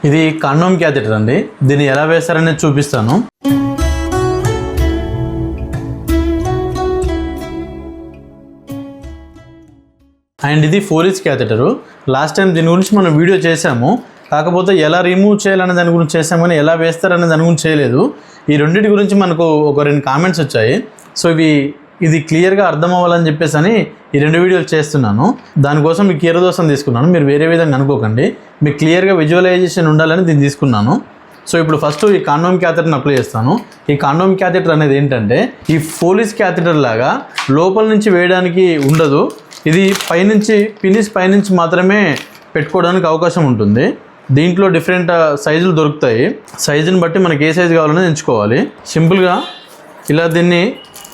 ఇది condom catheter అండి. దీన్ని ఎలా వేస్తారనేది చూపిస్తాను. అండ్ ఇది ఫోలిస్ క్యాథెటరు. లాస్ట్ టైం దీని గురించి మనం వీడియో చేసాము, కాకపోతే ఎలా రిమూవ్ చేయాలనే దాని గురించి చేసాము కానీ ఎలా వేస్తారనే దాని గురించి చేయలేదు. ఈ రెండింటి గురించి మనకు ఒక 2 కామెంట్స్ వచ్చాయి. సో ఇది క్లియర్గా అర్థం అవ్వాలని చెప్పేసి అని ఈ 2 వీడియోలు చేస్తున్నాను. దానికోసం మీకు కీరదోసం తీసుకున్నాను, మీరు వేరే విధంగా అనుకోకండి. మీకు క్లియర్గా విజువలైజేషన్ ఉండాలని దీన్ని తీసుకున్నాను. సో ఇప్పుడు ఫస్ట్ ఈ కాండోమ్ క్యాథెటర్ని అప్లై చేస్తాను. ఈ కాండోమ్ క్యాథెటర్ అనేది ఏంటంటే ఈ ఫోలిస్ క్యాథెటర్ లాగా లోపల నుంచి వేయడానికి ఉండదు. ఇది పైనుంచి పినిస్ పైనుంచి మాత్రమే పెట్టుకోవడానికి అవకాశం ఉంటుంది. దీంట్లో డిఫరెంట్ సైజులు దొరుకుతాయి. సైజుని బట్టి మనకి ఏ సైజు కావాలని ఎంచుకోవాలి. సింపుల్గా ఇలా దీన్ని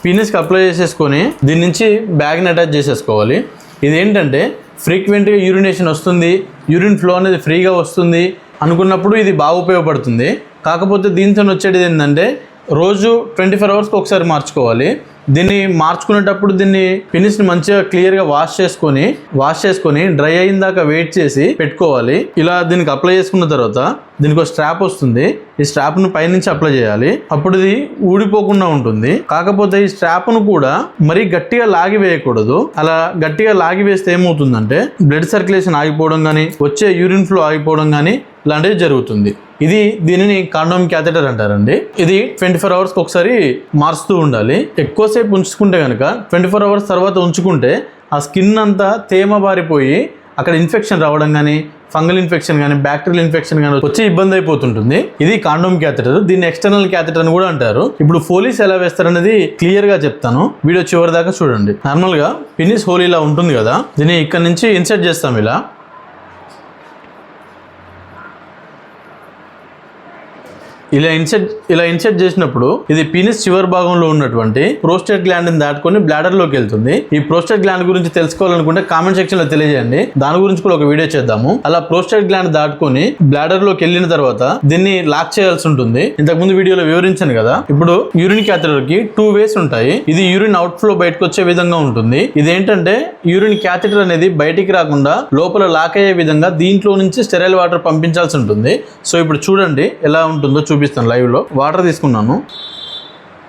పీనిస్కి అప్లై చేసేసుకొని దీని నుంచి బ్యాగ్ని అటాచ్ చేసేసుకోవాలి. ఇదేంటంటే ఫ్రీక్వెంట్గా యూరినేషన్ వస్తుంది, యూరిన్ ఫ్లో అనేది ఫ్రీగా వస్తుంది అనుకున్నప్పుడు ఇది బాగా ఉపయోగపడుతుంది. కాకపోతే దీంతో వచ్చేది ఏంటంటే రోజు 24 అవర్స్కి ఒకసారి మార్చుకోవాలి. దీన్ని మార్చుకునేటప్పుడు దీన్ని పినిస్ని మంచిగా క్లియర్గా వాష్ చేసుకొని డ్రై అయిన దాకా వెయిట్ చేసి పెట్టుకోవాలి. ఇలా దీనికి అప్లై చేసుకున్న తర్వాత దీనికి ఒక స్ట్రాప్ వస్తుంది. ఈ స్ట్రాప్ను పైనుంచి అప్లై చేయాలి. అప్పుడు ఇది ఊడిపోకుండా ఉంటుంది. కాకపోతే ఈ స్ట్రాప్ను కూడా మరీ గట్టిగా లాగి వేయకూడదు. అలా గట్టిగా లాగి వేస్తే ఏమవుతుందంటే బ్లడ్ సర్క్యులేషన్ ఆగిపోవడం కానీ, వచ్చే యూరిన్ ఫ్లో ఆగిపోవడం కానీ ఇలాంటివి జరుగుతుంది. దీనిని కాండోమ్ క్యాథెటర్ అంటారండి. ఇది 24 అవర్స్కి ఒకసారి మారుస్తూ ఉండాలి. ఎక్కువసేపు ఉంచుకుంటే కనుక 24 అవర్స్ తర్వాత ఉంచుకుంటే ఆ స్కిన్ అంతా తేమ బారిపోయి అక్కడ ఇన్ఫెక్షన్ రావడం కానీ, ఫంగల్ ఇన్ఫెక్షన్ కానీ, బ్యాక్టీరియల్ ఇన్ఫెక్షన్ కానీ వచ్చి ఇబ్బంది అయిపోతుంటుంది. ఇది కాండోమ్ క్యాథెటర్. దీన్ని ఎక్స్టర్నల్ క్యాథెటర్ అని కూడా అంటారు. ఇప్పుడు ఫోలిస్ ఎలా వేస్తారనేది క్లియర్ గా చెప్తాను. వీడియో చివరి దాకా చూడండి. నార్మల్ గా పినిస్ హోల్ ఇలా ఉంటుంది కదా, దీన్ని ఇక్కడ నుంచి ఇన్సర్ట్ చేస్తాం. ఇలా ఇన్సెట్ చేసినప్పుడు ఇది పీనిస్ చివరి భాగంలో ఉన్నటువంటి ప్రోస్టేట్ గ్లాండ్ ని దాటుకొని బ్లాడర్ లోకి వెళ్తుంది. ఈ ప్రోస్టేట్ గ్లాండ్ గురించి తెలుసుకోవాలనుకుంటే కామెంట్ సెక్షన్ లో తెలియజేయండి, దాని గురించి కూడా ఒక వీడియో చేద్దాము. అలా ప్రోస్టేట్ గ్లాండ్ దాటుకొని బ్లాడర్ లోకి వెళ్ళిన తర్వాత దీన్ని లాక్ చేయాల్సి ఉంటుంది. ఇంతకు ముందు వీడియోలో వివరించాను కదా. ఇప్పుడు యూరిన్ క్యాథెటర్ కి 2 వేస్ ఉంటాయి. ఇది యూరిన్ అవుట్ ఫ్లో బయటకు వచ్చే విధంగా ఉంటుంది. ఇదేంటంటే యూరిన్ క్యాథెటర్ అనేది బయటికి రాకుండా లోపల లాక్ అయ్యే విధంగా దీంట్లో నుంచి స్టెరైల్ వాటర్ పంపించాల్సి ఉంటుంది. సో ఇప్పుడు చూడండి ఎలా ఉంటుందో చూపిస్తాను. లైవ్ లో వాటర్ తీసుకున్నాను.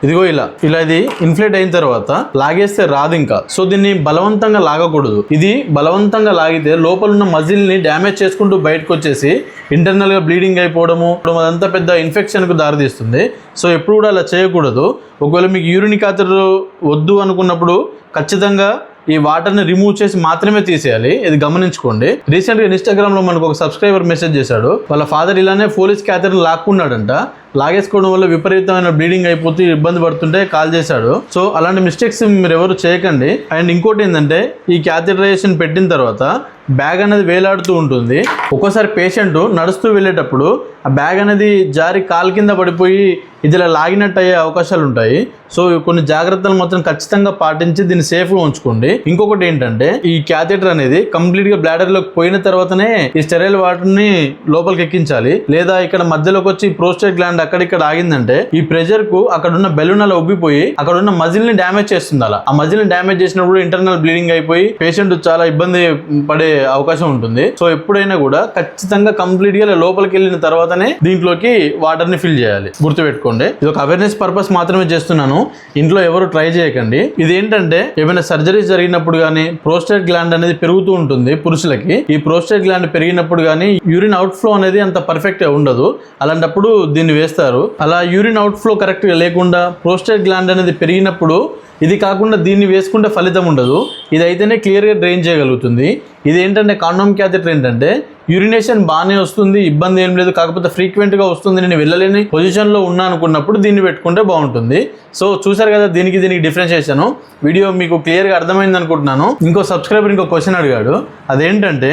ఇదిగో ఇలా ఇది ఇన్ఫ్లేట్ అయిన తర్వాత లాగేస్తే రాదు ఇంకా. సో దీన్ని బలవంతంగా లాగకూడదు. ఇది బలవంతంగా లాగితే లోపల ఉన్న మజిల్ ని డ్యామేజ్ చేసుకుంటూ బయటకు వచ్చేసి ఇంటర్నల్ గా బ్లీడింగ్ అయిపోవడము, అదంతా పెద్ద ఇన్ఫెక్షన్ కు దారితీస్తుంది. సో ఎప్పుడు కూడా అలా చేయకూడదు. ఒకవేళ మీకు యూరిన్ క్యాథెటర్ వద్దు అనుకున్నప్పుడు ఖచ్చితంగా ఈ వాటర్ని రిమూవ్ చేసి మాత్రమే తీసేయాలి. ఇది గమనించుకోండి. రీసెంట్గా ఇన్స్టాగ్రామ్ లో మనకు ఒక సబ్స్క్రైబర్ మెసేజ్ చేశాడు. వాళ్ళ ఫాదర్ ఇలానే ఫోలిస్ క్యాథెటర్ లాక్కున్నాడంట. లాగేసుకోవడం వల్ల విపరీతమైన బ్లీడింగ్ అయిపోతూ ఇబ్బంది పడుతుంటే కాల్ చేశాడు. సో అలాంటి మిస్టేక్స్ మీరు ఎవరు చేయకండి. అండ్ ఇంకోటి ఏంటంటే ఈ క్యాథెటరైజేషన్ పెట్టిన తర్వాత బ్యాగ్ అనేది వేలాడుతూ ఉంటుంది. ఒక్కోసారి పేషెంట్ నడుస్తూ వెళ్ళేటప్పుడు ఆ బ్యాగ్ అనేది జారి కాలు కింద పడిపోయి ఇది ఇలా లాగినట్టు అయ్యే అవకాశాలు ఉంటాయి. సో కొన్ని జాగ్రత్తలు మాత్రం ఖచ్చితంగా పాటించి దీన్ని సేఫ్గా ఉంచుకోండి. ఇంకొకటి ఏంటంటే ఈ క్యాథెటర్ అనేది కంప్లీట్ గా బ్లాడర్ లోకి పోయిన తర్వాతనే ఈ స్టెరైల్ వాటర్ ని లోపలికి ఎక్కించాలి. లేదా ఇక్కడ మధ్యలోకి వచ్చి ప్రోస్టేట్ గ్లాండ్ అక్కడిక్కడ ఆగిందంటే ఈ ప్రెషర్ కు అక్కడ ఉన్న బెలూన్ అలా ఉబ్బిపోయి అక్కడ ఉన్న మజిల్ ని డ్యామేజ్ చేస్తుంది. అలా ఆ మజిల్ ని డ్యామేజ్ చేసినప్పుడు ఇంటర్నల్ బ్లీడింగ్ అయిపోయి పేషెంట్ చాలా ఇబ్బంది పడే అవకాశం ఉంటుంది. సో ఎప్పుడైనా కూడా ఖచ్చితంగా కంప్లీట్ గా లోపలికి వెళ్ళిన తర్వాతనే దీంట్లోకి వాటర్ ని ఫిల్ చేయాలి. గుర్తుపెట్టుకోండి. ఇది ఒక అవేర్నెస్ పర్పస్ మాత్రమే చేస్తున్నాను. ఇంట్లో ఎవరు ట్రై చేయకండి. ఇది ఏంటంటే ఏమైనా సర్జరీస్ జరిగినప్పుడు గానీ ప్రోస్టేట్ గ్లాండ్ అనేది పెరుగుతూ ఉంటుంది పురుషులకి. ఈ ప్రోస్టేట్ గ్లాండ్ పెరిగినప్పుడు గానీ యూరిన్ అవుట్ ఫ్లో అనేది అంత పర్ఫెక్ట్ గా ఉండదు. అలాంటప్పుడు దీన్ని వేస్తారు. అలా యూరిన్ అవుట్ ఫ్లో కరెక్ట్ గా లేకుండా ప్రోస్టేట్ గ్లాండ్ అనేది పెరిగినప్పుడు ఇది కాకుండా దీన్ని వేసుకుంటే ఫలితం ఉండదు. ఇది అయితేనే క్లియర్గా డ్రైన్ చేయగలుగుతుంది. ఇది ఏంటంటే కాండోమ్ క్యాథెటర్ ఏంటంటే యూరినేషన్ బాగానే వస్తుంది, ఇబ్బంది ఏం లేదు. కాకపోతే ఫ్రీక్వెంట్గా వస్తుంది, నేను వెళ్ళలేని పొజిషన్లో ఉన్నా అనుకున్నప్పుడు దీన్ని పెట్టుకుంటే బాగుంటుంది. సో చూసారు కదా దీనికి డిఫరెన్షియేషన్. వీడియో మీకు క్లియర్గా అర్థమైంది అనుకుంటున్నాను. ఇంకో సబ్స్క్రైబర్ ఇంకో క్వశ్చన్ అడిగాడు. అదేంటంటే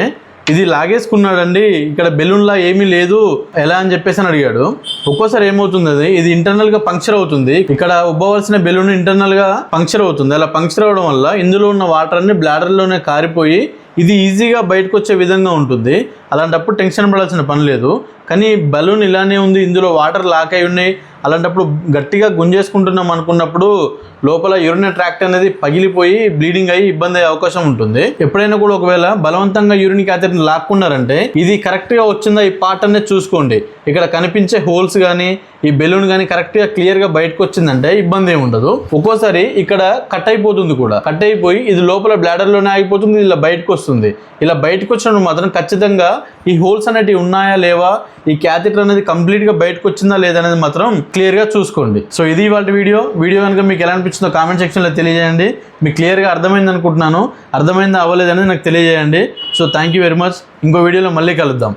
ఇది లాగేసుకున్నాడండి, ఇక్కడ బెలూన్లా ఏమీ లేదు ఎలా అని చెప్పేసి అని అడిగాడు. ఒక్కోసారి ఏమవుతుంది, ఇది ఇంటర్నల్ గా పంక్చర్ అవుతుంది. ఇక్కడ ఉబ్బవలసిన బెలూన్ ఇంటర్నల్ గా పంక్చర్ అవుతుంది. అలా పంక్చర్ అవడం వల్ల ఇందులో ఉన్న వాటర్ అన్ని బ్లాడర్ లోనే కారిపోయి ఇది ఈజీగా బయటకు వచ్చే విధంగా ఉంటుంది. అలాంటప్పుడు టెన్షన్ పడాల్సిన పని లేదు. కానీ బలూన్ ఇలానే ఉంది, ఇందులో వాటర్ లాక్ అయి ఉన్నాయి, అలాంటప్పుడు గట్టిగా గుంజేసుకుంటున్నాం అనుకున్నప్పుడు లోపల యూరినరీ ట్రాక్ట్ అనేది పగిలిపోయి బ్లీడింగ్ అయ్యి ఇబ్బంది అయ్యే అవకాశం ఉంటుంది. ఎప్పుడైనా కూడా ఒకవేళ బలవంతంగా యూరిన్ క్యాథెటర్ లాక్కున్నారంటే ఇది కరెక్ట్గా వచ్చిందా ఈ పార్ట్ అనేది చూసుకోండి. ఇక్కడ కనిపించే హోల్స్ కానీ ఈ బెలూన్ కానీ కరెక్ట్గా క్లియర్గా బయటకు వచ్చిందంటే ఇబ్బంది ఏమి ఉండదు. ఒక్కోసారి ఇక్కడ కట్ అయిపోతుంది కూడా, కట్ అయిపోయి ఇది లోపల బ్లాడర్లోనే ఆగిపోతుంది, ఇలా బయటకు వస్తుంది. ఇలా బయటకు వచ్చినప్పుడు మాత్రం ఖచ్చితంగా ఈ హోల్స్ అనేటివి ఉన్నాయా లేవా, ఈ క్యాథెటర్ అనేది కంప్లీట్గా బయటకు వచ్చిందా లేదా అనేది మాత్రం క్లియర్గా చూసుకోండి. సో ఇది ఇవాళ వీడియో కనుక మీకు ఎలా అనిపించిందో కామెంట్ సెక్షన్లో తెలియజేయండి. మీకు క్లియర్గా అర్థమైంది అనుకుంటున్నాను. అర్థమైందా అవ్వలేదనేది నాకు తెలియజేయండి. So thank you very much. ఇంకో వీడియోలో మళ్ళీ కలుద్దాం.